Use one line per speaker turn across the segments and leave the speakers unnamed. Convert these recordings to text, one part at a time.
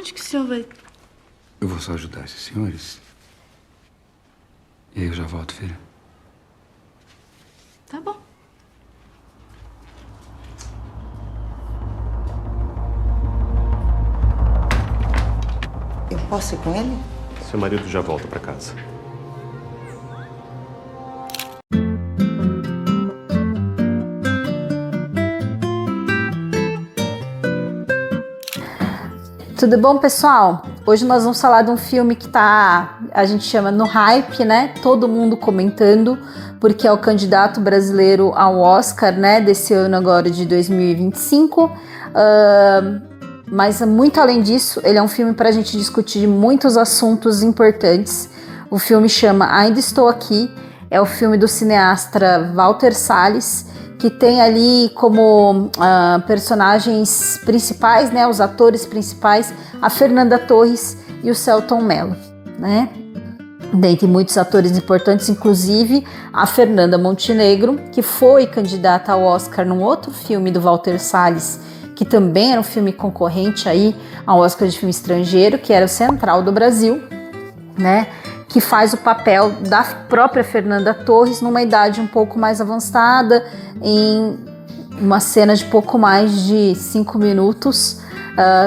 Onde que o senhor vai?
Eu vou só ajudar esses senhores. E aí eu já volto, filha.
Tá bom.
Eu posso ir com ele?
Seu marido já volta pra casa.
Tudo bom, pessoal? Hoje nós vamos falar de um filme que a gente chama no hype, né? Todo mundo comentando, porque é o candidato brasileiro ao Oscar, né? Desse ano agora de 2025. Mas muito além disso, ele é um filme para a gente discutir muitos assuntos importantes. O filme chama Ainda Estou Aqui, é o filme do cineasta Walter Salles, que tem ali como personagens principais, né, os atores principais, a Fernanda Torres e o Selton Mello, né? Dentre muitos atores importantes, inclusive a Fernanda Montenegro, que foi candidata ao Oscar num outro filme do Walter Salles, que também era um filme concorrente aí ao Oscar de filme estrangeiro, que era o Central do Brasil, né? Que faz o papel da própria Fernanda Torres numa idade um pouco mais avançada, em uma cena de pouco mais de 5 minutos,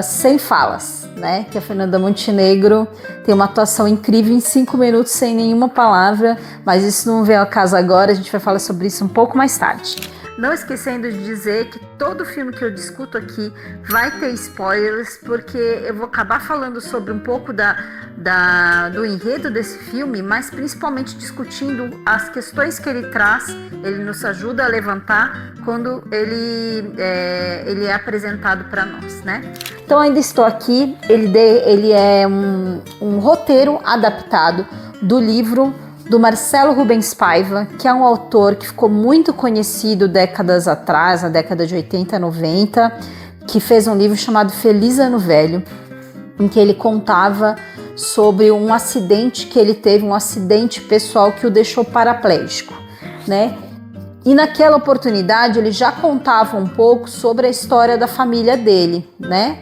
sem falas, né? Que a Fernanda Montenegro tem uma atuação incrível em 5 minutos, sem nenhuma palavra, mas isso não vem ao caso agora, a gente vai falar sobre isso um pouco mais tarde. Não esquecendo de dizer que todo filme que eu discuto aqui vai ter spoilers, porque eu vou acabar falando sobre um pouco do enredo desse filme, mas principalmente discutindo as questões que ele traz, ele nos ajuda a levantar quando ele é apresentado para nós, né? Então Ainda Estou Aqui, ele é um roteiro adaptado do livro do Marcelo Rubens Paiva, que é um autor que ficou muito conhecido décadas atrás, na década de 80, 90, que fez um livro chamado Feliz Ano Velho, em que ele contava sobre um acidente que ele teve, um acidente pessoal que o deixou paraplégico, né? E naquela oportunidade ele já contava um pouco sobre a história da família dele, né?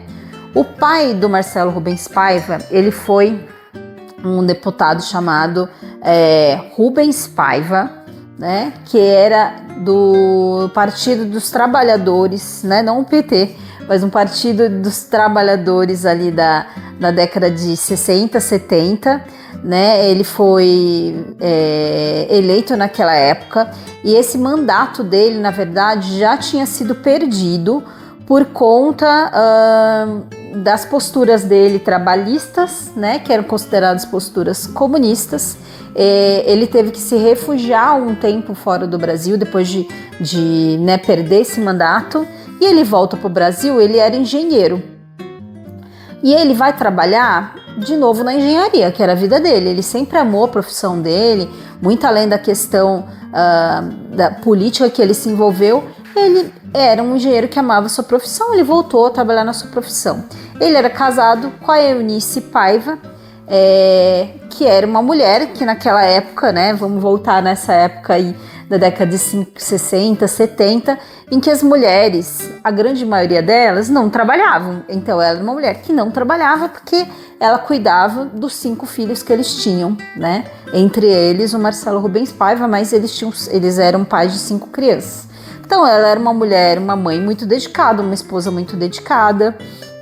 O pai do Marcelo Rubens Paiva, ele foi um deputado chamado Rubens Paiva, né, que era do Partido dos Trabalhadores, né, não o PT, mas um Partido dos Trabalhadores ali da década de 60, 70, né, ele foi eleito naquela época e esse mandato dele, na verdade, já tinha sido perdido por conta das posturas dele trabalhistas, né, que eram consideradas posturas comunistas. Ele teve que se refugiar um tempo fora do Brasil depois de perder esse mandato, e ele volta para o Brasil. Ele era engenheiro e ele vai trabalhar de novo na engenharia, que era a vida dele. Ele sempre amou a profissão dele, muito além da questão da política que ele se envolveu. Ele era um engenheiro que amava a sua profissão, ele voltou a trabalhar na sua profissão. Ele era casado com a Eunice Paiva, que era uma mulher que naquela época, né, vamos voltar nessa época aí da década de 60, 70, em que as mulheres, a grande maioria delas, não trabalhavam. Então ela era uma mulher que não trabalhava porque ela cuidava dos 5 filhos que eles tinham, né? Entre eles o Marcelo Rubens Paiva, mas eles eram pais de 5 crianças. Então ela era uma mulher, uma mãe muito dedicada, uma esposa muito dedicada.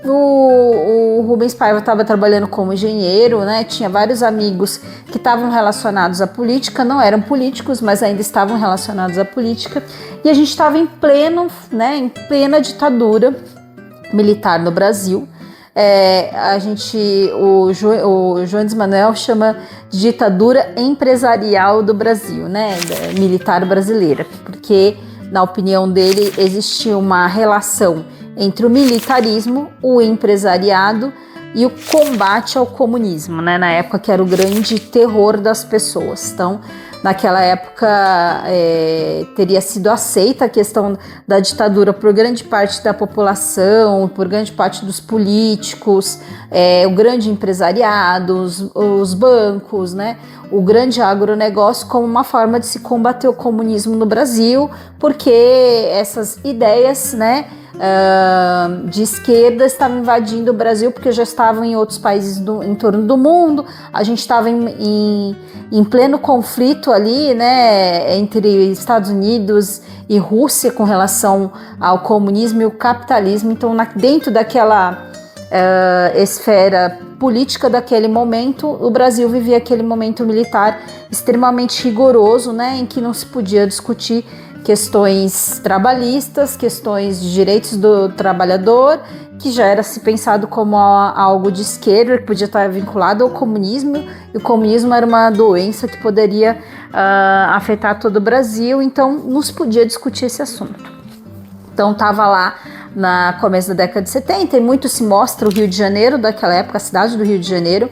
O Rubens Paiva estava trabalhando como engenheiro, né? Tinha vários amigos que estavam relacionados à política, não eram políticos, mas ainda estavam relacionados à política. E a gente estava em plena ditadura militar no Brasil. O João Manuel chama de ditadura empresarial do Brasil, né? Militar brasileira, porque na opinião dele existia uma relação entre o militarismo, o empresariado e o combate ao comunismo, né? Na época que era o grande terror das pessoas. Então, naquela época teria sido aceita a questão da ditadura por grande parte da população, por grande parte dos políticos, o grande empresariado, os bancos, né? O grande agronegócio como uma forma de se combater o comunismo no Brasil, porque essas ideias, né, de esquerda estavam invadindo o Brasil, porque já estavam em outros países em torno do mundo. A gente estava em pleno conflito ali, né, entre Estados Unidos e Rússia com relação ao comunismo e o capitalismo. Então, dentro daquela esfera política daquele momento, o Brasil vivia aquele momento militar extremamente rigoroso, né, em que não se podia discutir questões trabalhistas, questões de direitos do trabalhador, que já era se pensado como algo de esquerda, que podia estar vinculado ao comunismo, e o comunismo era uma doença que poderia afetar todo o Brasil, então não se podia discutir esse assunto. Então estava lá na começo da década de 70, e muito se mostra o Rio de Janeiro daquela época, a cidade do Rio de Janeiro,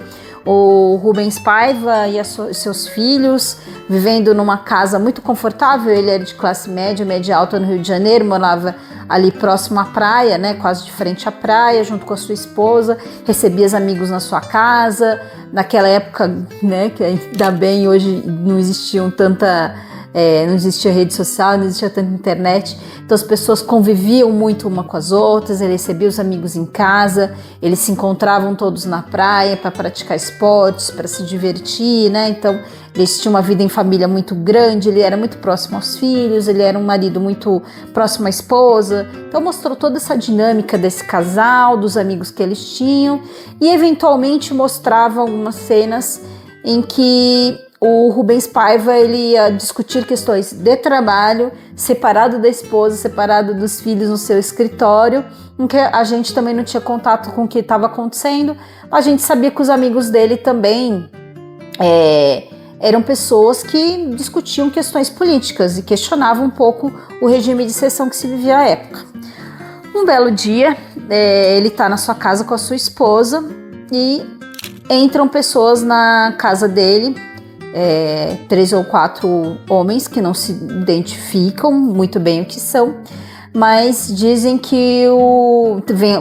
o Rubens Paiva e seus filhos vivendo numa casa muito confortável. Ele era de classe média, média alta no Rio de Janeiro, morava ali próximo à praia, né, quase de frente à praia, junto com a sua esposa, recebia os amigos na sua casa. Naquela época, né, que ainda bem hoje não existiam não existia rede social, não existia tanta internet, então as pessoas conviviam muito uma com as outras. Ele recebia os amigos em casa, eles se encontravam todos na praia para praticar esportes, para se divertir, né? Então eles tinham uma vida em família muito grande, ele era muito próximo aos filhos, ele era um marido muito próximo à esposa. Então mostrou toda essa dinâmica desse casal, dos amigos que eles tinham, e eventualmente mostrava algumas cenas em que o Rubens Paiva ele ia discutir questões de trabalho, separado da esposa, separado dos filhos no seu escritório, em que a gente também não tinha contato com o que estava acontecendo. A gente sabia que os amigos dele também eram pessoas que discutiam questões políticas e questionavam um pouco o regime de exceção que se vivia à época. Um belo dia, ele está na sua casa com a sua esposa e entram pessoas na casa dele, 3 ou 4 homens que não se identificam muito bem o que são, mas dizem que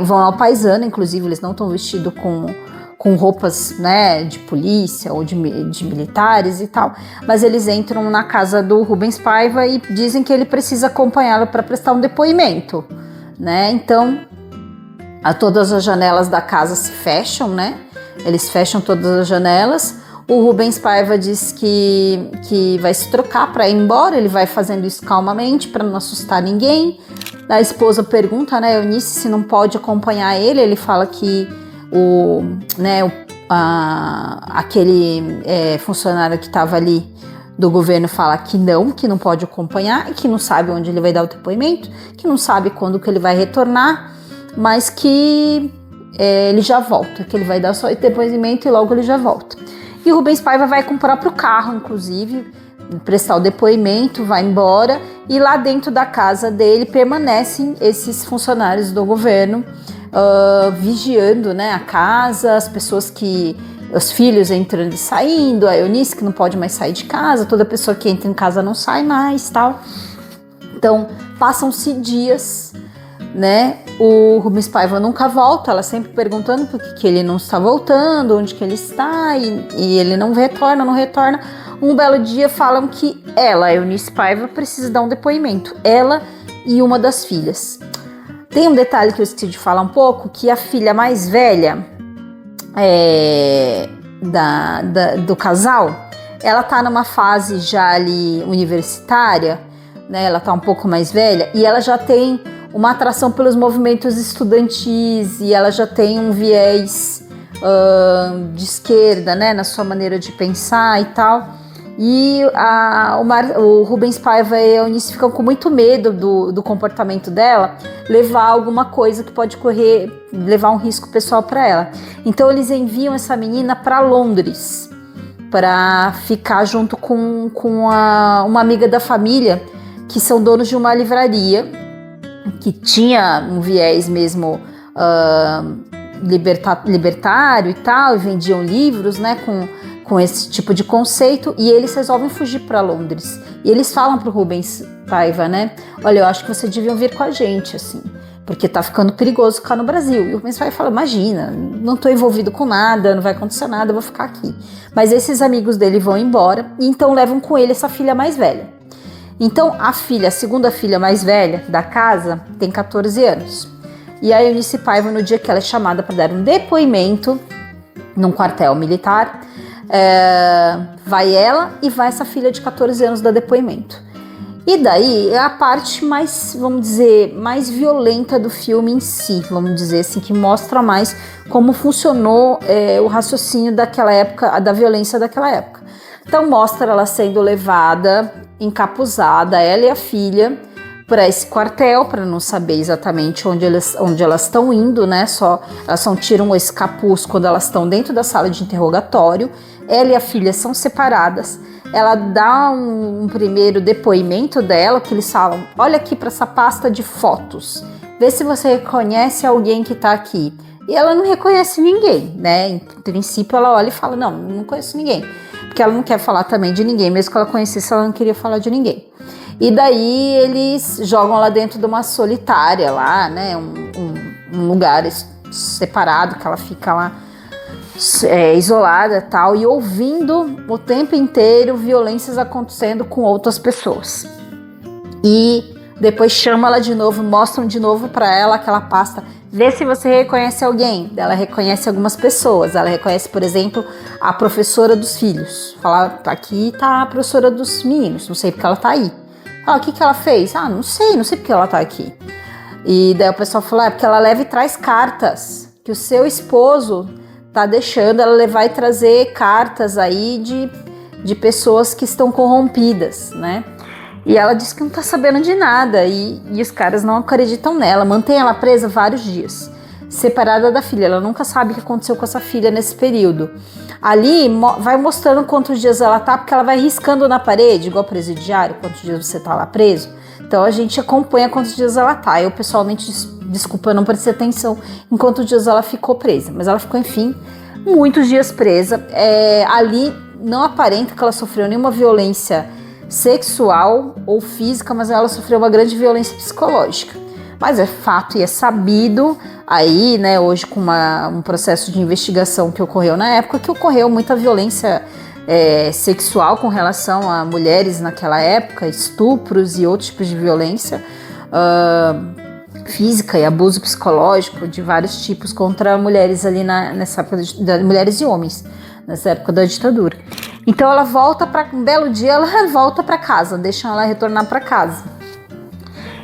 vão ao paisano. Inclusive eles não estão vestidos com roupas, né, de polícia ou de militares e tal, mas eles entram na casa do Rubens Paiva e dizem que ele precisa acompanhá-lo para prestar um depoimento, né? Então todas as janelas da casa se fecham, né? Eles fecham todas as janelas. O Rubens Paiva diz que vai se trocar para ir embora. Ele vai fazendo isso calmamente para não assustar ninguém. A esposa pergunta, né, Eunice, se não pode acompanhar ele. Ele fala que aquele funcionário que estava ali do governo fala que não pode acompanhar, e que não sabe onde ele vai dar o depoimento, que não sabe quando que ele vai retornar, mas que ele já volta, que ele vai dar só o depoimento e logo ele já volta. E o Rubens Paiva vai com o próprio carro, inclusive, prestar o depoimento, vai embora, e lá dentro da casa dele permanecem esses funcionários do governo, vigiando, né, a casa, as pessoas os filhos entrando e saindo, a Eunice que não pode mais sair de casa, toda pessoa que entra em casa não sai mais, tal. Então, passam-se dias, né? O Rubens Paiva nunca volta, ela sempre perguntando por que ele não está voltando, onde que ele está, e ele não retorna. Um belo dia falam que ela, Eunice Paiva, precisa dar um depoimento, ela e uma das filhas. Tem um detalhe que eu esqueci de falar um pouco, que a filha mais velha do casal, ela tá numa fase já ali universitária, né? Ela tá um pouco mais velha, e ela já tem uma atração pelos movimentos estudantis, e ela já tem um viés de esquerda, né, na sua maneira de pensar e tal. E o Rubens Paiva e a Eunice ficam com muito medo do comportamento dela levar alguma coisa que pode levar um risco pessoal para ela. Então eles enviam essa menina para Londres para ficar junto com uma amiga da família, que são donos de uma livraria que tinha um viés mesmo libertário e tal, e vendiam livros, né, com esse tipo de conceito, e eles resolvem fugir para Londres. E eles falam pro Rubens Paiva, né, olha, eu acho que você devia vir com a gente, assim, porque tá ficando perigoso ficar no Brasil. E o Rubens Paiva fala, imagina, não tô envolvido com nada, não vai acontecer nada, eu vou ficar aqui. Mas esses amigos dele vão embora, e então levam com ele essa filha mais velha. Então a segunda filha mais velha da casa, tem 14 anos. E a Eunice Paiva, no dia que ela é chamada para dar um depoimento num quartel militar, vai ela e vai essa filha de 14 anos dar depoimento. E daí é a parte mais, vamos dizer, mais violenta do filme em si, vamos dizer assim, que mostra mais como funcionou o raciocínio daquela época, da violência daquela época. Então mostra ela sendo levada, encapuzada, ela e a filha, para esse quartel, para não saber exatamente onde elas estão indo, né? Elas só tiram esse capuz quando elas estão dentro da sala de interrogatório. Ela e a filha são separadas. Ela dá um primeiro depoimento dela, que eles falam: olha aqui para essa pasta de fotos, vê se você reconhece alguém que está aqui. E ela não reconhece ninguém, né? Em princípio ela olha e fala: não conheço ninguém, porque ela não quer falar também de ninguém, mesmo que ela conhecesse, ela não queria falar de ninguém. E daí eles jogam lá dentro de uma solitária lá, né? Um lugar separado, que ela fica lá isolada e tal, e ouvindo o tempo inteiro violências acontecendo com outras pessoas. E depois chama ela de novo, mostram de novo para ela aquela pasta, vê se você reconhece alguém. Ela reconhece algumas pessoas, ela reconhece, por exemplo, a professora dos filhos. Fala: aqui tá a professora dos meninos, não sei porque ela tá aí. Fala: o que ela fez? Não sei porque ela tá aqui. E daí o pessoal fala: porque ela leva e traz cartas, que o seu esposo tá deixando ela levar e trazer cartas aí de pessoas que estão corrompidas, né? E ela diz que não tá sabendo de nada, e os caras não acreditam nela, mantém ela presa vários dias, separada da filha. Ela nunca sabe o que aconteceu com essa filha nesse período. Ali vai mostrando quantos dias ela tá, porque ela vai riscando na parede, igual presidiário, quantos dias você tá lá preso. Então a gente acompanha quantos dias ela tá. Eu pessoalmente, desculpa, eu não prestei atenção em quantos dias ela ficou presa, mas ela ficou, enfim, muitos dias presa. Ali não aparenta que ela sofreu nenhuma violência sexual ou física, mas ela sofreu uma grande violência psicológica. Mas é fato e é sabido aí, né, hoje com um processo de investigação que ocorreu na época, que ocorreu muita violência sexual com relação a mulheres naquela época, estupros e outros tipos de violência física e abuso psicológico de vários tipos contra mulheres ali nessa época, mulheres e homens, nessa época da ditadura. Então ela volta um belo dia, ela volta para casa, deixam ela retornar para casa.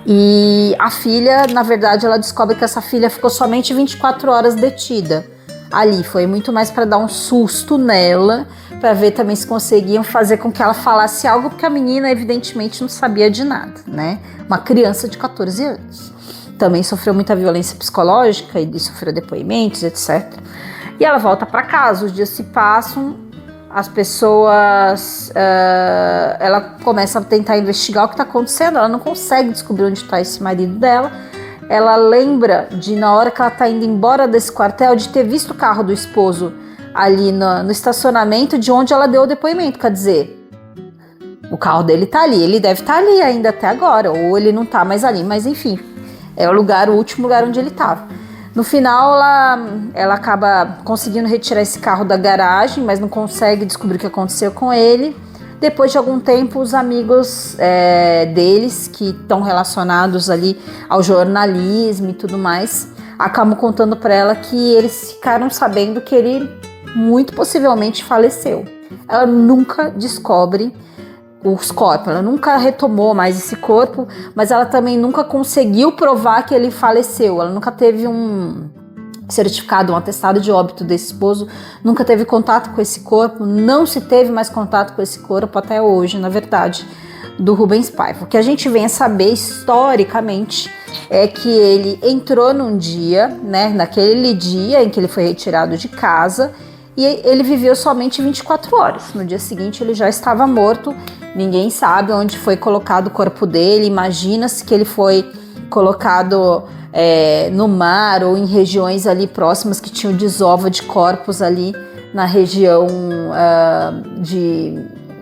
E a filha, na verdade, ela descobre que essa filha ficou somente 24 horas detida ali. Foi muito mais para dar um susto nela, para ver também se conseguiam fazer com que ela falasse algo, porque a menina evidentemente não sabia de nada, né? Uma criança de 14 anos. Também sofreu muita violência psicológica e sofreu depoimentos, etc. E ela volta para casa, os dias se passam, as pessoas, ela começa a tentar investigar o que está acontecendo, ela não consegue descobrir onde está esse marido dela. Ela lembra de, na hora que ela está indo embora desse quartel, de ter visto o carro do esposo ali no estacionamento de onde ela deu o depoimento. Quer dizer, o carro dele está ali, ele deve estar ali ainda até agora, ou ele não está mais ali, mas enfim, é o último lugar onde ele estava. No final, ela acaba conseguindo retirar esse carro da garagem, mas não consegue descobrir o que aconteceu com ele. Depois de algum tempo, os amigos deles, que estão relacionados ali ao jornalismo e tudo mais, acabam contando para ela que eles ficaram sabendo que ele muito possivelmente faleceu. Ela nunca descobre os corpos, ela nunca retomou mais esse corpo, mas ela também nunca conseguiu provar que ele faleceu. Ela nunca teve um certificado, um atestado de óbito desse esposo, nunca teve contato com esse corpo, não se teve mais contato com esse corpo até hoje, na verdade, do Rubens Paiva. O que a gente vem a saber historicamente é que ele entrou num dia, né, naquele dia em que ele foi retirado de casa, e ele viveu somente 24 horas. No dia seguinte ele já estava morto, ninguém sabe onde foi colocado o corpo dele. Imagina-se que ele foi colocado no mar ou em regiões ali próximas que tinham desova de corpos ali na região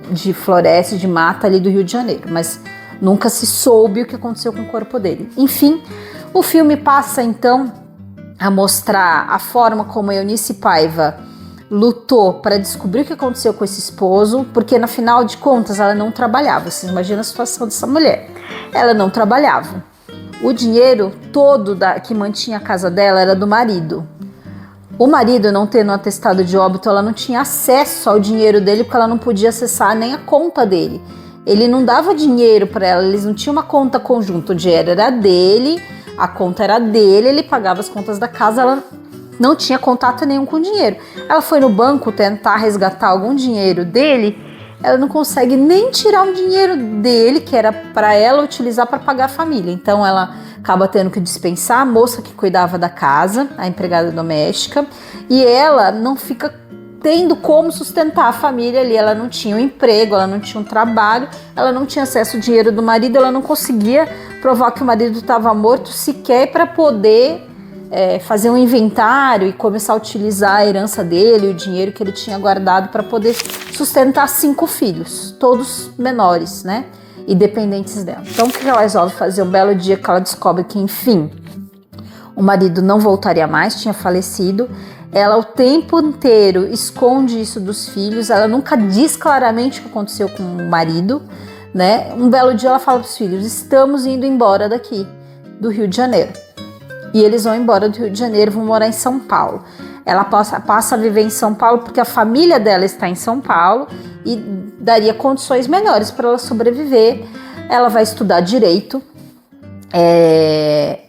de floresta, de mata ali do Rio de Janeiro, mas nunca se soube o que aconteceu com o corpo dele. Enfim, o filme passa então a mostrar a forma como Eunice Paiva lutou para descobrir o que aconteceu com esse esposo, porque no final de contas ela não trabalhava. Vocês imaginam a situação dessa mulher? Ela não trabalhava. O dinheiro todo que mantinha a casa dela era do marido. O marido, não tendo um atestado de óbito, ela não tinha acesso ao dinheiro dele, porque ela não podia acessar nem a conta dele. Ele não dava dinheiro para ela, eles não tinham uma conta conjunta, o dinheiro era dele, a conta era dele, ele pagava as contas da casa, ela não tinha contato nenhum com o dinheiro. Ela foi no banco tentar resgatar algum dinheiro dele, ela não consegue nem tirar um dinheiro dele, que era para ela utilizar para pagar a família. Então ela acaba tendo que dispensar a moça que cuidava da casa, a empregada doméstica, e ela não fica tendo como sustentar a família ali. Ela não tinha um emprego, ela não tinha um trabalho, ela não tinha acesso ao dinheiro do marido, ela não conseguia provar que o marido estava morto sequer para poder fazer um inventário e começar a utilizar a herança dele, o dinheiro que ele tinha guardado para poder sustentar 5 filhos, todos menores, né? E dependentes dela. Então o que ela resolve fazer? Um belo dia que ela descobre que, enfim, o marido não voltaria mais, tinha falecido. Ela o tempo inteiro esconde isso dos filhos, ela nunca diz claramente o que aconteceu com o marido, né? Um belo dia ela fala para os filhos: estamos indo embora daqui, do Rio de Janeiro. E eles vão embora do Rio de Janeiro, vão morar em São Paulo. Ela passa a viver em São Paulo porque a família dela está em São Paulo e daria condições melhores para ela sobreviver. Ela vai estudar direito.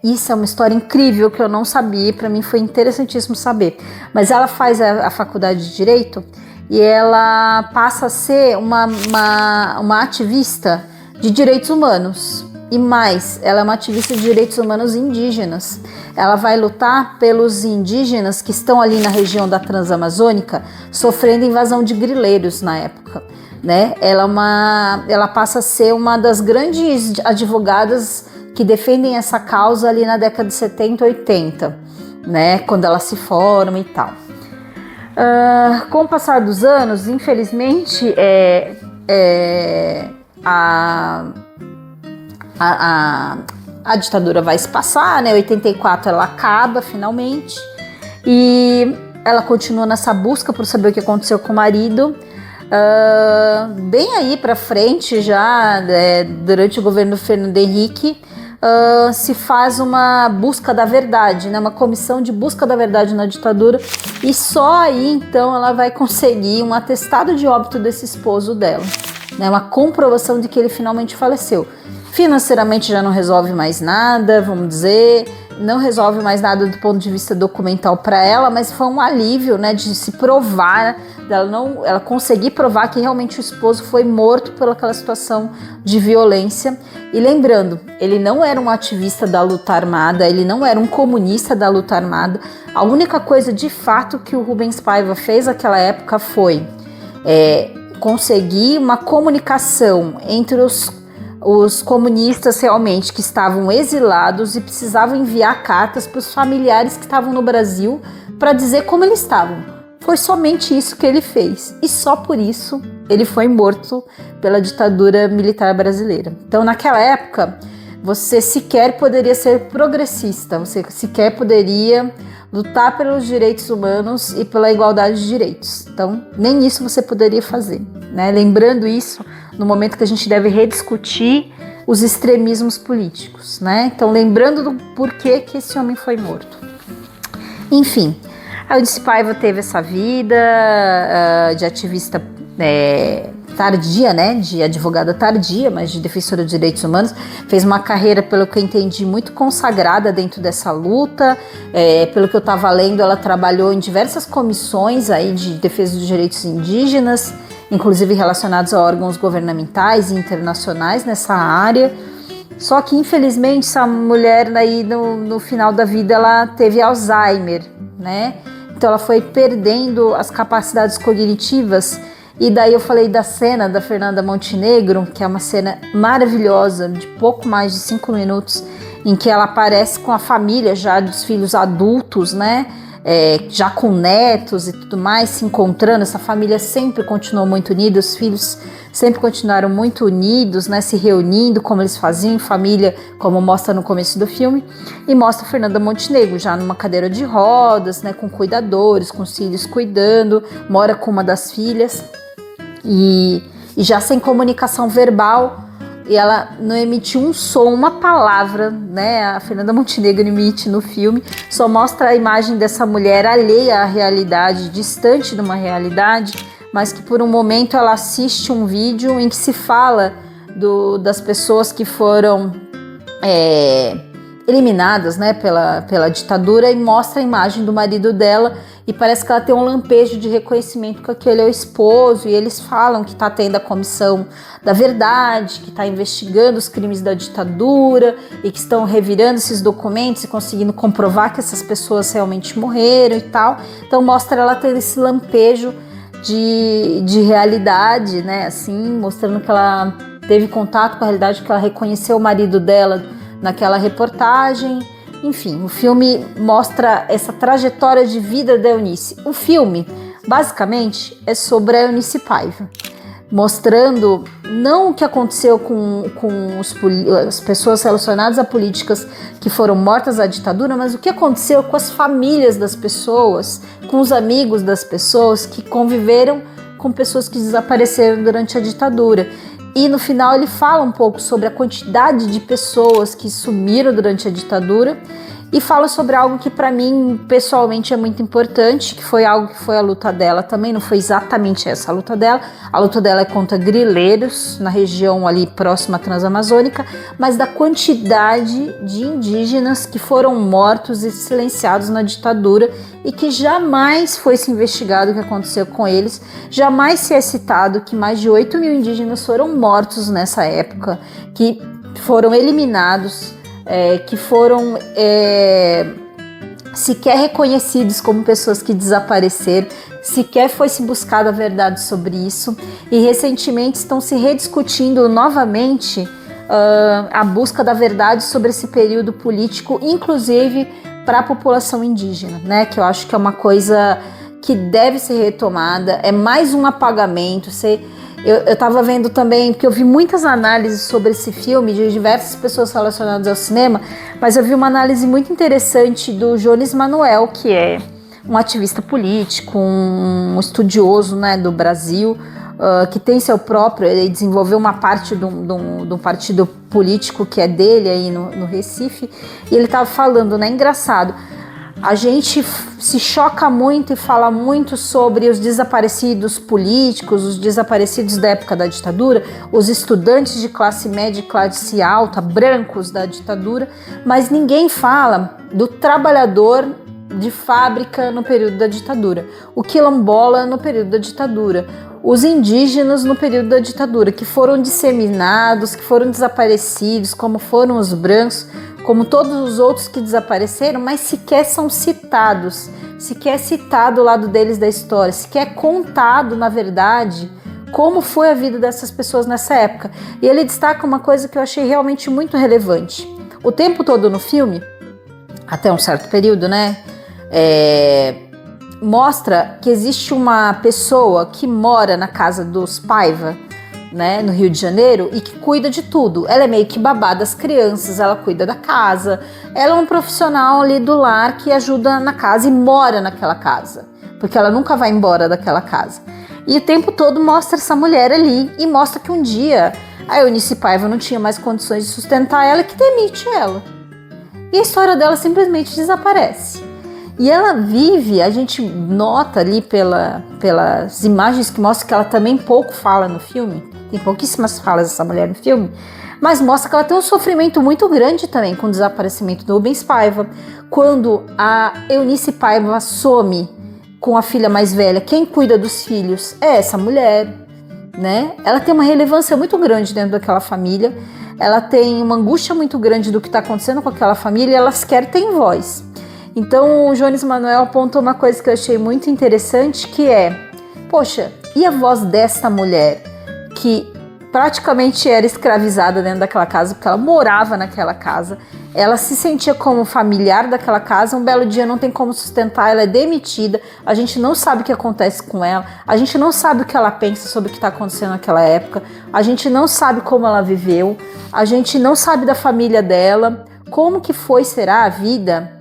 Isso é uma história incrível que eu não sabia, para mim foi interessantíssimo saber. Mas ela faz a faculdade de direito e ela passa a ser uma ativista de direitos humanos. E mais, ela é uma ativista de direitos humanos indígenas. Ela vai lutar pelos indígenas que estão ali na região da Transamazônica, sofrendo invasão de grileiros na época, né? Ela passa a ser uma das grandes advogadas que defendem essa causa ali na década de 70, 80, né? Quando ela se forma e tal. Com o passar dos anos, infelizmente, a ditadura vai se passar, né? Em 84 ela acaba finalmente e ela continua nessa busca por saber o que aconteceu com o marido. Bem aí para frente já, durante o governo do Fernando Henrique, se faz uma busca da verdade, né? Uma comissão de busca da verdade na ditadura, e só aí então ela vai conseguir um atestado de óbito desse esposo dela, né? Uma comprovação de que ele finalmente faleceu. Financeiramente já não resolve mais nada, vamos dizer, não resolve mais nada do ponto de vista documental para ela, mas foi um alívio, né, de se provar, ela conseguir provar que realmente o esposo foi morto pelaquela situação de violência. E lembrando, ele não era um ativista da luta armada, ele não era um comunista da luta armada. A única coisa de fato que o Rubens Paiva fez naquela época foi conseguir uma comunicação entre os comunistas realmente que estavam exilados e precisavam enviar cartas para os familiares que estavam no Brasil para dizer como eles estavam. Foi somente isso que ele fez, e só por isso ele foi morto pela ditadura militar brasileira. Então, naquela época, você sequer poderia ser progressista, você sequer poderia lutar pelos direitos humanos e pela igualdade de direitos. Então, nem isso você poderia fazer, né? Lembrando isso no momento que a gente deve rediscutir os extremismos políticos, né? Então, lembrando do porquê que esse homem foi morto. Enfim, a Eunice Paiva teve essa vida de ativista tardia, né? De advogada tardia, mas de defensora de direitos humanos. Fez uma carreira, pelo que eu entendi, muito consagrada dentro dessa luta. Pelo que eu estava lendo, ela trabalhou em diversas comissões aí de defesa dos direitos indígenas, inclusive relacionados a órgãos governamentais e internacionais nessa área. Só que, infelizmente, essa mulher aí no final da vida, ela teve Alzheimer, né? Então ela foi perdendo as capacidades cognitivas. E daí eu falei da cena da Fernanda Montenegro, que é uma cena maravilhosa, de pouco mais de 5 minutos, em que ela aparece com a família já dos filhos adultos, né? já com netos e tudo mais, se encontrando. Essa família sempre continuou muito unida, os filhos sempre continuaram muito unidos, né, se reunindo como eles faziam em família, como mostra no começo do filme. E mostra a Fernanda Montenegro já numa cadeira de rodas, né, com cuidadores, com os filhos cuidando, mora com uma das filhas e já sem comunicação verbal. E ela não emite um som, uma palavra, né? A Fernanda Montenegro emite no filme, só mostra a imagem dessa mulher alheia à realidade, distante de uma realidade, mas que por um momento ela assiste um vídeo em que se fala das pessoas que foram eliminadas, né, pela ditadura, e mostra a imagem do marido dela, e parece que ela tem um lampejo de reconhecimento que aquele é o esposo, e eles falam que está tendo a comissão da verdade, que está investigando os crimes da ditadura e que estão revirando esses documentos e conseguindo comprovar que essas pessoas realmente morreram e tal. Então mostra ela tendo esse lampejo de realidade, né, assim, mostrando que ela teve contato com a realidade, que ela reconheceu o marido dela naquela reportagem. Enfim, o filme mostra essa trajetória de vida da Eunice. O filme, basicamente, é sobre a Eunice Paiva, mostrando não o que aconteceu com as pessoas relacionadas a políticas que foram mortas à ditadura, mas o que aconteceu com as famílias das pessoas, com os amigos das pessoas que conviveram com pessoas que desapareceram durante a ditadura. E no final ele fala um pouco sobre a quantidade de pessoas que sumiram durante a ditadura e fala sobre algo que para mim pessoalmente é muito importante, que foi algo que foi a luta dela também, não foi exatamente essa a luta dela. A luta dela é contra grileiros na região ali próxima à Transamazônica, mas da quantidade de indígenas que foram mortos e silenciados na ditadura e que jamais foi se investigado o que aconteceu com eles, jamais se é citado que mais de 8 mil indígenas foram mortos nessa época, que foram eliminados, que foram sequer reconhecidos como pessoas que desapareceram, sequer foi se buscada a verdade sobre isso, e recentemente estão se rediscutindo novamente a busca da verdade sobre esse período político, inclusive para a população indígena, né? Que eu acho que é uma coisa que deve ser retomada, é mais um apagamento. Eu estava vendo também, porque eu vi muitas análises sobre esse filme de diversas pessoas relacionadas ao cinema, mas eu vi uma análise muito interessante do Jones Manuel, que é um ativista político, um estudioso, né, do Brasil, que tem seu próprio, ele desenvolveu uma parte de um partido político que é dele aí no Recife, e ele estava falando, né, engraçado, a gente se choca muito e fala muito sobre os desaparecidos políticos, os desaparecidos da época da ditadura, os estudantes de classe média e classe alta, brancos da ditadura, mas ninguém fala do trabalhador de fábrica no período da ditadura, o quilombola no período da ditadura, os indígenas no período da ditadura, que foram disseminados, que foram desaparecidos, como foram os brancos, como todos os outros que desapareceram, mas sequer são citados, sequer é citado o lado deles da história, sequer é contado, na verdade, como foi a vida dessas pessoas nessa época. E ele destaca uma coisa que eu achei realmente muito relevante. O tempo todo no filme, até um certo período, né, mostra que existe uma pessoa que mora na casa dos Paiva, né, no Rio de Janeiro, e que cuida de tudo. Ela é meio que babá das crianças, ela cuida da casa, ela é um profissional ali do lar que ajuda na casa e mora naquela casa, porque ela nunca vai embora daquela casa. E o tempo todo mostra essa mulher ali, e mostra que um dia a Eunice Paiva não tinha mais condições de sustentar ela, que demite ela. E a história dela simplesmente desaparece. E ela vive, a gente nota ali pelas imagens que mostram que ela também pouco fala no filme, tem pouquíssimas falas dessa mulher no filme, mas mostra que ela tem um sofrimento muito grande também com o desaparecimento do Rubens Paiva. Quando a Eunice Paiva some com a filha mais velha, quem cuida dos filhos é essa mulher, né? Ela tem uma relevância muito grande dentro daquela família, ela tem uma angústia muito grande do que está acontecendo com aquela família, e ela sequer tem voz. Então o Jones Manuel apontou uma coisa que eu achei muito interessante, que é, poxa, e a voz desta mulher que praticamente era escravizada dentro daquela casa, porque ela morava naquela casa, ela se sentia como familiar daquela casa, um belo dia não tem como sustentar, ela é demitida, a gente não sabe o que acontece com ela, a gente não sabe o que ela pensa sobre o que está acontecendo naquela época, a gente não sabe como ela viveu, a gente não sabe da família dela, como que será a vida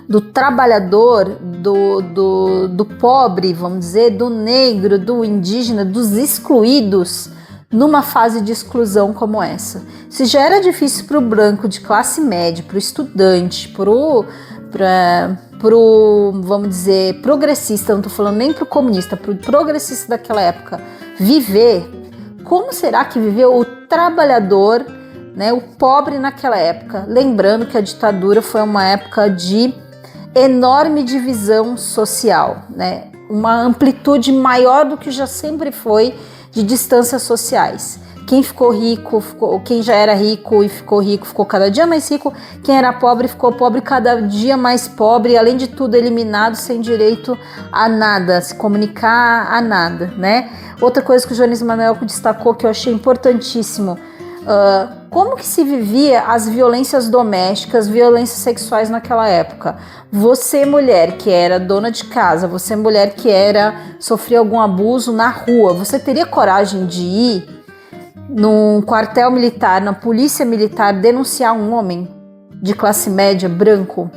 do trabalhador, do pobre, vamos dizer, do negro, do indígena, dos excluídos, numa fase de exclusão como essa. Se já era difícil para o branco de classe média, para o estudante, para o, vamos dizer, progressista, não estou falando nem para o comunista, para o progressista daquela época, viver, como será que viveu o trabalhador, né, o pobre naquela época? Lembrando que a ditadura foi uma época de enorme divisão social, né? Uma amplitude maior do que já sempre foi de distâncias sociais. Quem ficou rico, quem já era rico e ficou rico, ficou cada dia mais rico. Quem era pobre, ficou pobre cada dia mais pobre. E, além de tudo, eliminado, sem direito a nada, a se comunicar a nada, né? Outra coisa que o Jones Manuel destacou, que eu achei importantíssimo, como que se vivia as violências domésticas, violências sexuais naquela época. Você, mulher que era dona de casa, você, mulher que sofria algum abuso na rua, você teria coragem de ir num quartel militar, na polícia militar, denunciar um homem de classe média, branco?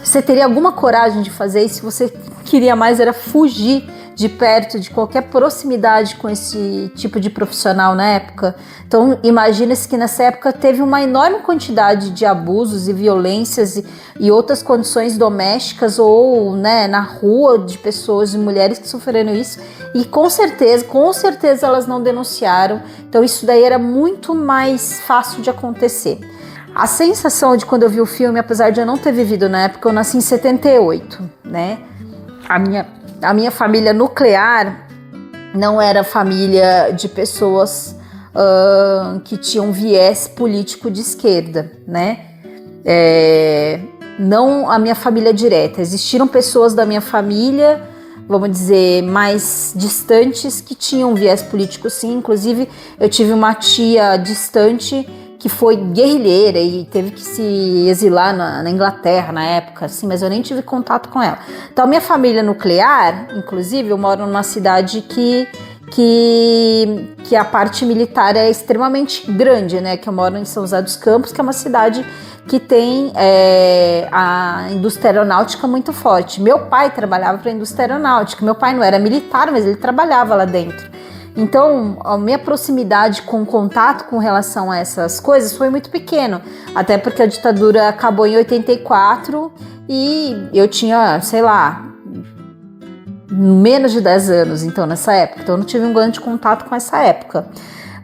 Você teria alguma coragem de fazer isso? Se você queria mais era fugir de perto, de qualquer proximidade com esse tipo de profissional na época. Então, imagina-se que nessa época teve uma enorme quantidade de abusos e violências e outras condições domésticas ou, né, na rua, de pessoas, de mulheres que sofreram isso, e com certeza elas não denunciaram. Então, isso daí era muito mais fácil de acontecer. A sensação de quando eu vi o filme, apesar de eu não ter vivido na época, eu nasci em 78, né? A minha família nuclear não era família de pessoas que tinham viés político de esquerda, né? Não a minha família direta. Existiram pessoas da minha família, vamos dizer, mais distantes, que tinham viés político, sim. Inclusive, eu tive uma tia distante que foi guerrilheira e teve que se exilar na Inglaterra na época, assim, mas eu nem tive contato com ela. Então, minha família nuclear, inclusive, eu moro numa cidade que a parte militar é extremamente grande, né? Que eu moro em São José dos Campos, que é uma cidade que tem a indústria aeronáutica muito forte. Meu pai trabalhava para a indústria aeronáutica. Meu pai não era militar, mas ele trabalhava lá dentro. Então, a minha proximidade com o contato com relação a essas coisas foi muito pequeno, até porque a ditadura acabou em 84 e eu tinha, sei lá, menos de 10 anos, então, nessa época. Então, eu não tive um grande contato com essa época.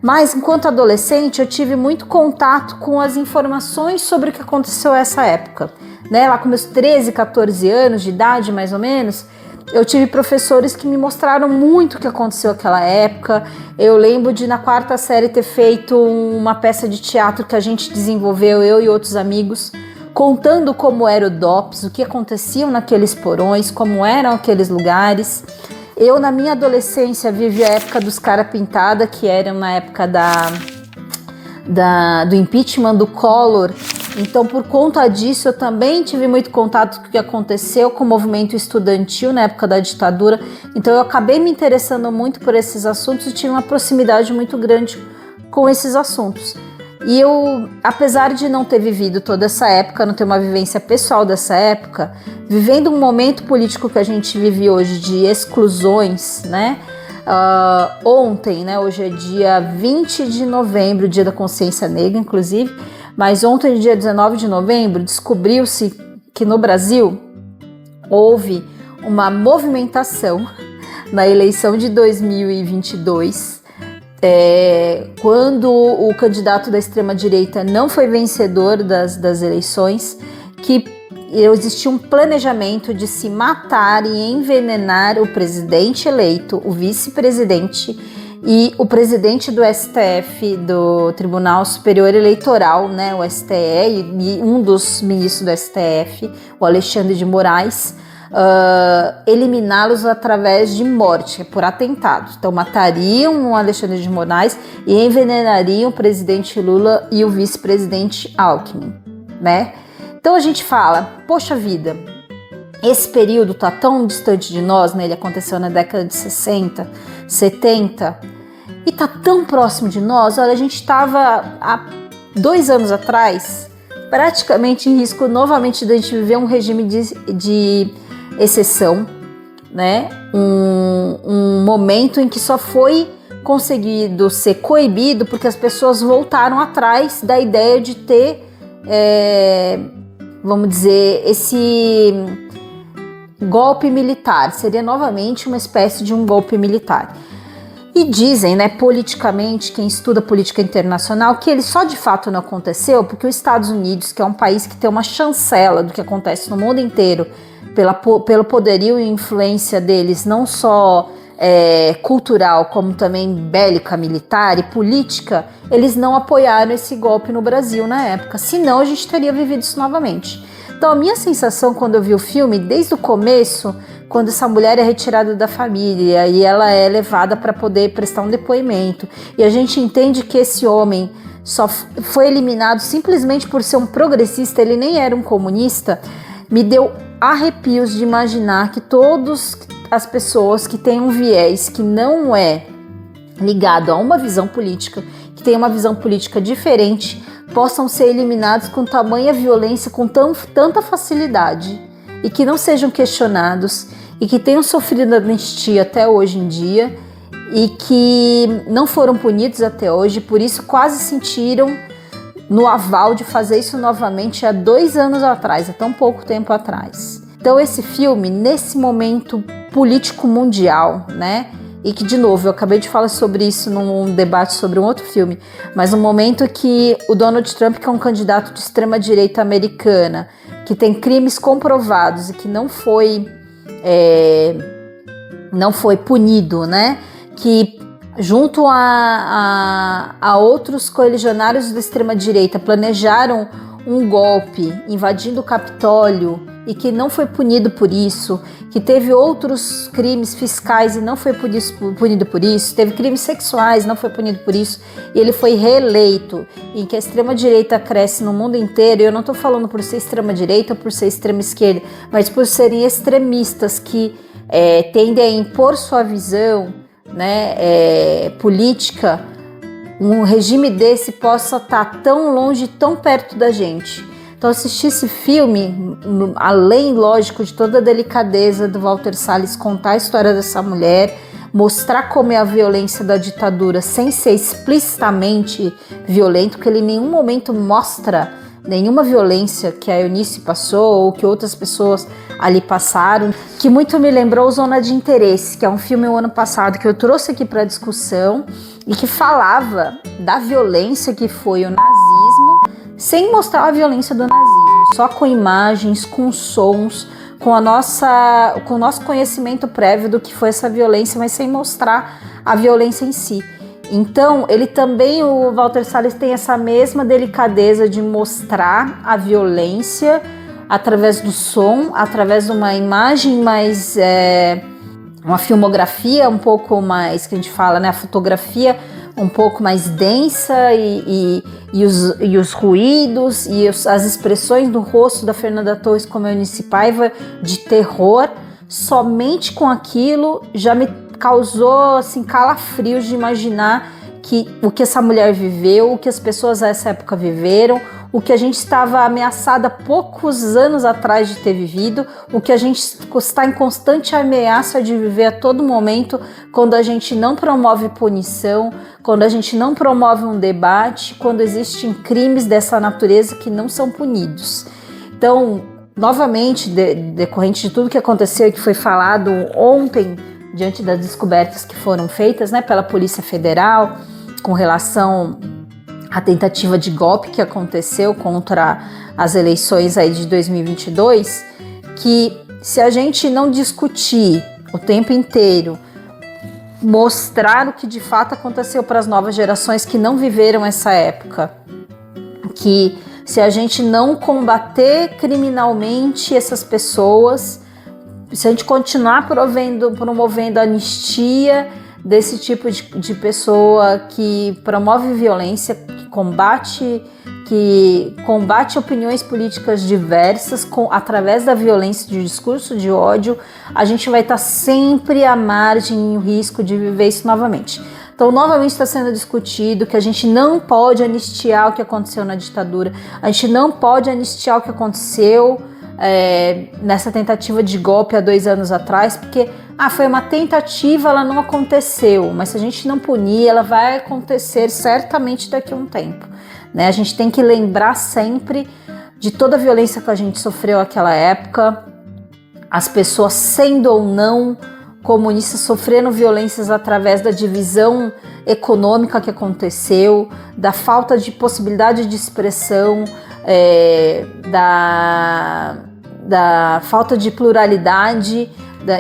Mas, enquanto adolescente, eu tive muito contato com as informações sobre o que aconteceu nessa época, né? Lá com meus 13, 14 anos de idade, mais ou menos, eu tive professores que me mostraram muito o que aconteceu naquela época. Eu lembro de, na 4ª série, ter feito uma peça de teatro que a gente desenvolveu, eu e outros amigos, contando como era o DOPS, o que aconteciam naqueles porões, como eram aqueles lugares. Eu, na minha adolescência, vivi a época dos cara pintada, que eram na época do impeachment do Collor. Então, por conta disso, eu também tive muito contato com o que aconteceu com o movimento estudantil na época da ditadura. Então, eu acabei me interessando muito por esses assuntos e tive uma proximidade muito grande com esses assuntos. E eu, apesar de não ter vivido toda essa época, não ter uma vivência pessoal dessa época, vivendo um momento político que a gente vive hoje de exclusões, né? Ontem, né? Hoje é dia 20 de novembro, dia da consciência negra, inclusive, mas ontem, dia 19 de novembro, descobriu-se que no Brasil houve uma movimentação na eleição de 2022, quando o candidato da extrema-direita não foi vencedor das eleições, que existia um planejamento de se matar e envenenar o presidente eleito, o vice-presidente e o presidente do STF, do Tribunal Superior Eleitoral, né, o STE, e um dos ministros do STF, o Alexandre de Moraes, eliminá-los através de morte, por atentado. Então matariam o Alexandre de Moraes e envenenariam o presidente Lula e o vice-presidente Alckmin, né? Então a gente fala, poxa vida, esse período tá tão distante de nós, né? Ele aconteceu na década de 60, 70 e tá tão próximo de nós. Olha, a gente estava há 2 anos atrás praticamente em risco novamente de a gente viver um regime de exceção, né? Um momento em que só foi conseguido ser coibido porque as pessoas voltaram atrás da ideia de ter, vamos dizer, esse golpe militar. Seria novamente uma espécie de um golpe militar. E dizem, né, politicamente, quem estuda política internacional, que ele só de fato não aconteceu porque os Estados Unidos, que é um país que tem uma chancela do que acontece no mundo inteiro, pelo poderio e influência deles, não só cultural, como também bélica, militar e política, eles não apoiaram esse golpe no Brasil na época, senão a gente teria vivido isso novamente. Então a minha sensação quando eu vi o filme, desde o começo, quando essa mulher é retirada da família e ela é levada para poder prestar um depoimento, e a gente entende que esse homem só foi eliminado simplesmente por ser um progressista, ele nem era um comunista, me deu arrepios de imaginar que todas as pessoas que têm um viés que não é ligado a uma visão política, que tem uma visão política diferente, possam ser eliminados com tamanha violência, com tanta facilidade, e que não sejam questionados, e que tenham sofrido anistia até hoje em dia, e que não foram punidos até hoje, por isso quase sentiram no aval de fazer isso novamente há 2 anos atrás, há tão pouco tempo atrás. Então esse filme, nesse momento político mundial, né, e que, de novo, eu acabei de falar sobre isso num debate sobre um outro filme, mas no momento que o Donald Trump, que é um candidato de extrema-direita americana, que tem crimes comprovados e que não foi punido, né, que junto a outros coligionários da extrema-direita planejaram um golpe invadindo o Capitólio e que não foi punido por isso, que teve outros crimes fiscais e não foi punido por isso, teve crimes sexuais, não foi punido por isso, e ele foi reeleito, em que a extrema-direita cresce no mundo inteiro. E eu não estou falando por ser extrema-direita ou por ser extrema-esquerda, mas por serem extremistas que tendem a impor sua visão, né, política. Um regime desse possa estar tão longe, tão perto da gente. Então assistir esse filme, além, lógico, de toda a delicadeza do Walter Salles contar a história dessa mulher, mostrar como é a violência da ditadura sem ser explicitamente violento, porque ele em nenhum momento mostra nenhuma violência que a Eunice passou ou que outras pessoas ali passaram, que muito me lembrou Zona de Interesse, que é um filme o ano passado que eu trouxe aqui para discussão e que falava da violência que foi o nazismo, sem mostrar a violência do nazismo, só com imagens, com sons, com o nosso conhecimento prévio do que foi essa violência, mas sem mostrar a violência em si. Então, o Walter Salles tem essa mesma delicadeza de mostrar a violência através do som, através de uma imagem mais, uma filmografia um pouco mais, que a gente fala, né, a fotografia um pouco mais densa e os ruídos e as expressões do rosto da Fernanda Torres como Eunice Paiva de terror. Somente com aquilo já me causou assim, calafrios de imaginar o que essa mulher viveu, o que as pessoas nessa época viveram, o que a gente estava ameaçada poucos anos atrás de ter vivido, o que a gente está em constante ameaça de viver a todo momento quando a gente não promove punição, quando a gente não promove um debate, quando existem crimes dessa natureza que não são punidos. Então, novamente, decorrente de tudo que aconteceu e que foi falado ontem, diante das descobertas que foram feitas, né, pela Polícia Federal com relação à tentativa de golpe que aconteceu contra as eleições aí de 2022, que se a gente não discutir o tempo inteiro, mostrar o que de fato aconteceu para as novas gerações que não viveram essa época, que se a gente não combater criminalmente essas pessoas, se a gente continuar promovendo a anistia desse tipo de pessoa que promove violência, que combate opiniões políticas diversas através da violência, de discurso de ódio, a gente vai estar sempre à margem e o risco de viver isso novamente. Então, novamente está sendo discutido que a gente não pode anistiar o que aconteceu na ditadura, a gente não pode anistiar o que aconteceu nessa tentativa de golpe há 2 anos atrás, porque foi uma tentativa, ela não aconteceu, mas se a gente não punir, ela vai acontecer certamente daqui a um tempo, né? A gente tem que lembrar sempre de toda a violência que a gente sofreu naquela época, as pessoas sendo ou não comunistas sofrendo violências através da divisão econômica que aconteceu, da falta de possibilidade de expressão, da falta de pluralidade.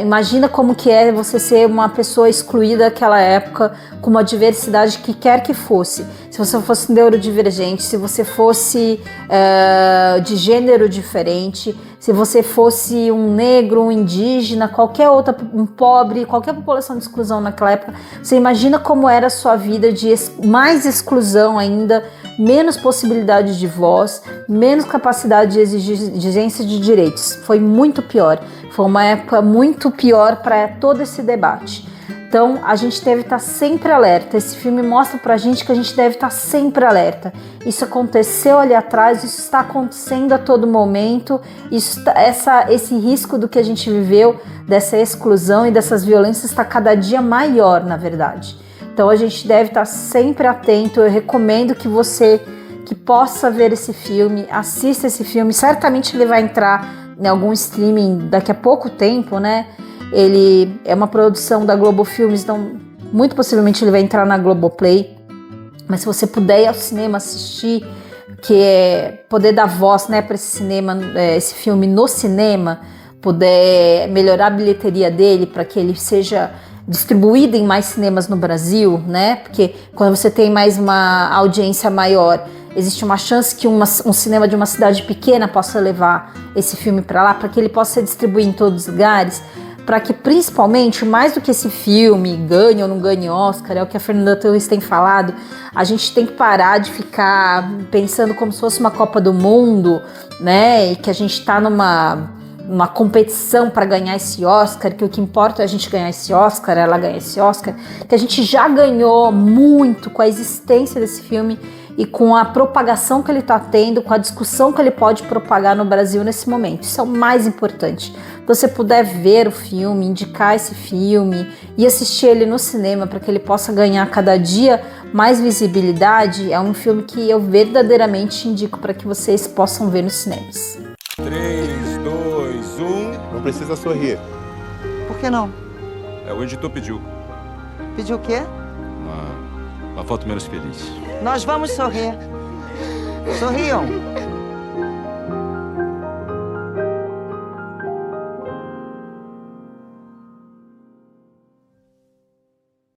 Imagina como que é você ser uma pessoa excluída daquela época, com uma diversidade que quer que fosse. Se você fosse neurodivergente, se você fosse de gênero diferente, se você fosse um negro, um indígena, qualquer outra, um pobre, qualquer população de exclusão naquela época, você imagina como era a sua vida de mais exclusão ainda, menos possibilidade de voz, menos capacidade de exigência de direitos. Foi muito pior. Foi uma época muito pior para todo esse debate. Então, a gente deve estar sempre alerta. Esse filme mostra pra gente que a gente deve estar sempre alerta. Isso aconteceu ali atrás, isso está acontecendo a todo momento. Esse risco do que a gente viveu, dessa exclusão e dessas violências, está cada dia maior, na verdade. Então, a gente deve estar sempre atento. Eu recomendo que você que possa ver esse filme, assista esse filme. Certamente ele vai entrar em algum streaming daqui a pouco tempo, né? Ele é uma produção da Globo Filmes, então muito possivelmente ele vai entrar na Globoplay. Mas se você puder ir ao cinema assistir, que é poder dar voz, né, para esse filme no cinema, poder melhorar a bilheteria dele para que ele seja distribuído em mais cinemas no Brasil, né? Porque quando você tem mais uma audiência maior, existe uma chance que um cinema de uma cidade pequena possa levar esse filme para lá, para que ele possa ser distribuído em todos os lugares, para que principalmente, mais do que esse filme ganhe ou não ganhe Oscar, é o que a Fernanda Torres tem falado, a gente tem que parar de ficar pensando como se fosse uma Copa do Mundo, né? E que a gente está numa competição para ganhar esse Oscar, que o que importa é a gente ganhar esse Oscar, ela ganhar esse Oscar, que a gente já ganhou muito com a existência desse filme e com a propagação que ele está tendo, com a discussão que ele pode propagar no Brasil nesse momento. Isso é o mais importante. Se você puder ver o filme, indicar esse filme e assistir ele no cinema para que ele possa ganhar cada dia mais visibilidade, é um filme que eu verdadeiramente indico para que vocês possam ver nos cinemas.
3, 2, 1...
Não precisa sorrir.
Por que não?
O editor pediu
Pediu o quê?
uma foto menos feliz.
Nós vamos sorrir. Sorriam.